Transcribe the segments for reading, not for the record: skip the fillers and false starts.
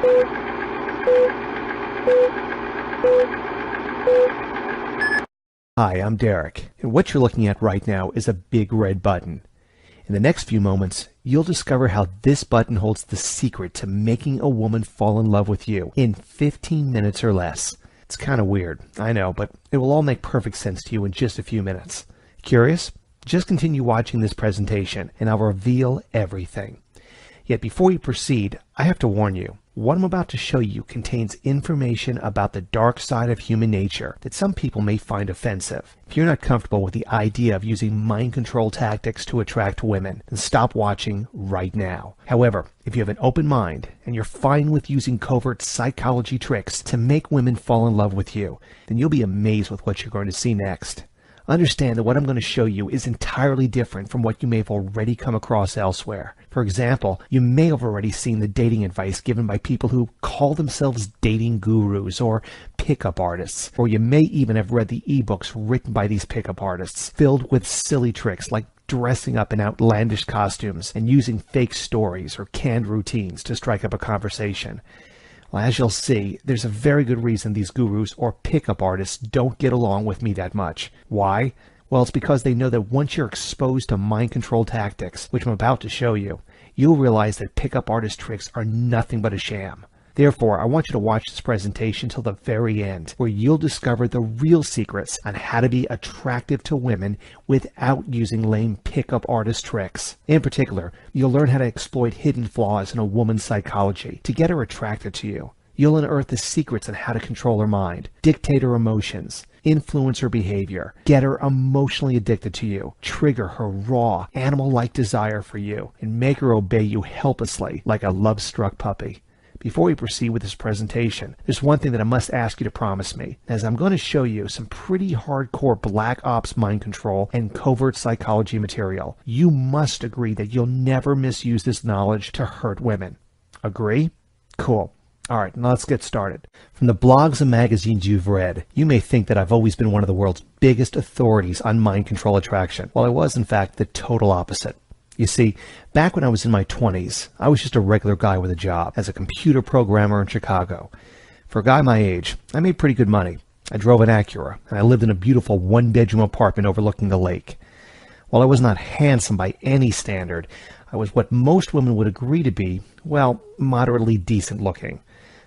Hi, I'm Derek, and what you're looking at right now is a big red button. In the next few moments, you'll discover how this button holds the secret to making a woman fall in love with you in 15 minutes or less. It's kind of weird, I know, but it will all make perfect sense to you in just a few minutes. Curious? Just continue watching this presentation, and I'll reveal everything. Yet before we proceed, I have to warn you. What I'm about to show you contains information about the dark side of human nature that some people may find offensive. If you're not comfortable with the idea of using mind control tactics to attract women, then stop watching right now. However, if you have an open mind and you're fine with using covert psychology tricks to make women fall in love with you, then you'll be amazed with what you're going to see next. Understand that what I'm going to show you is entirely different from what you may have already come across elsewhere. For example, you may have already seen the dating advice given by people who call themselves dating gurus or pickup artists, or you may even have read the ebooks written by these pickup artists, filled with silly tricks like dressing up in outlandish costumes and using fake stories or canned routines to strike up a conversation. Well, as you'll see, there's a very good reason these gurus or pickup artists don't get along with me that much. Why? Well, it's because they know that once you're exposed to mind control tactics, which I'm about to show you, you'll realize that pickup artist tricks are nothing but a sham. Therefore, I want you to watch this presentation till the very end, where you'll discover the real secrets on how to be attractive to women without using lame pickup artist tricks. In particular, you'll learn how to exploit hidden flaws in a woman's psychology to get her attracted to you. You'll unearth the secrets on how to control her mind, dictate her emotions, influence her behavior, get her emotionally addicted to you, trigger her raw, animal-like desire for you, and make her obey you helplessly like a love-struck puppy. Before we proceed with this presentation, there's one thing that I must ask you to promise me, as I'm going to show you some pretty hardcore black ops mind control and covert psychology material. You must agree that you'll never misuse this knowledge to hurt women. Agree? Cool. Alright, now let's get started. From the blogs and magazines you've read, you may think that I've always been one of the world's biggest authorities on mind control attraction, while I was in fact the total opposite. You see, back when I was in my 20s, I was just a regular guy with a job as a computer programmer in Chicago. For a guy my age, I made pretty good money. I drove an Acura, and I lived in a beautiful one-bedroom apartment overlooking the lake. While I was not handsome by any standard, I was what most women would agree to be, well, moderately decent looking.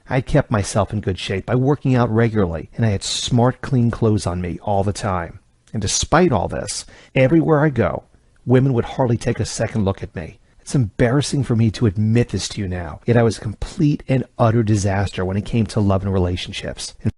I kept myself in good shape by working out regularly, and I had smart, clean clothes on me all the time. And despite all this, everywhere I go, women would hardly take a second look at me. It's embarrassing for me to admit this to you now, yet I was a complete and utter disaster when it came to love and relationships. In